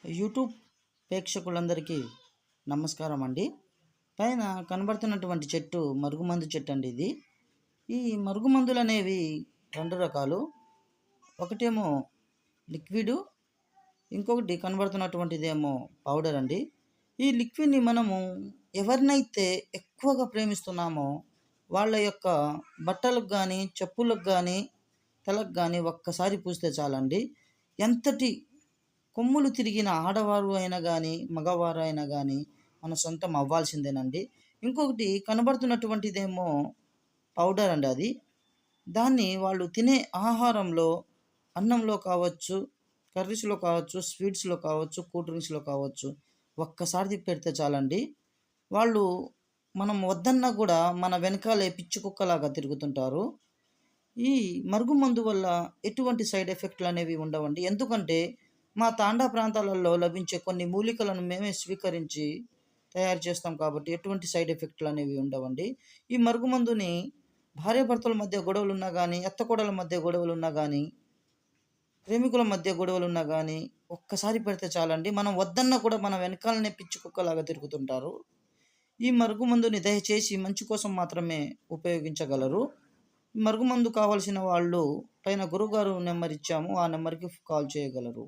YouTube ప్రేక్షకులందరికీ నమస్కారం అండి. పైన కనబడుతున్నటువంటి చెట్టు మరుగుమందు చెట్టు అండి ఇది. ఈ మరుగుమందులు అనేవి రెండు రకాలు. ఒకటేమో లిక్విడ్, ఇంకొకటి కనబడుతున్నటువంటిదేమో పౌడర్ అండి. ఈ లిక్విడ్ని మనము ఎవరినైతే ఎక్కువగా ప్రేమిస్తున్నామో వాళ్ళ యొక్క బట్టలకు కానీ, చెప్పులకు కానీ, తలకు కానీ ఒక్కసారి పూస్తే చాలండి. ఎంతటి కొమ్ములు తిరిగిన ఆడవారు అయినా కానీ, మగవారు అయినా కానీ మన సొంతం అవ్వాల్సిందేనండి. ఇంకొకటి కనబడుతున్నటువంటిదేమో పౌడర్ అండి అది. దాన్ని వాళ్ళు తినే ఆహారంలో, అన్నంలో కావచ్చు, కర్రీస్‌లో కావచ్చు, స్వీట్స్‌లో కావచ్చు, కూల్ డ్రింక్స్‌లో కావచ్చు, ఒక్కసారి తిప్పెడితే చాలండి. వాళ్ళు మనం వద్దన్నా కూడా మన వెనకాలే పిచ్చి కుక్కలాగా తిరుగుతుంటారు. ఈ మరుగుమందు వల్ల ఎటువంటి సైడ్ ఎఫెక్ట్‌లు అనేవి ఉండవండి. ఎందుకంటే మా తాండా ప్రాంతాలలో లభించే కొన్ని మూలికలను మేమే స్వీకరించి తయారు చేస్తాం కాబట్టి ఎటువంటి సైడ్ ఎఫెక్ట్‌లు అనేవి ఉండవండి. ఈ మరుగుమందుని భార్యాభర్తల మధ్య గొడవలున్నా గానీ, అత్తకోడళ్ళ మధ్య గొడవలున్నా గానీ, ప్రేమికుల మధ్య గొడవలున్నా గానీ, ఒక్కసారి పెడితే చాలండి. మనం వద్దన్నా కూడా మన వెనకాలనే పిచ్చి కుక్కలాగా తిరుగుతుంటారు. ఈ మరుగుమందుని దయచేసి మంచి కోసం మాత్రమే ఉపయోగించగలరు. మరుగుమందు కావాల్సిన వాళ్ళు పైన గురువుగారు నెంబర్ ఇచ్చాము. ఆ నెంబర్‌కి కాల్ చేయగలరు.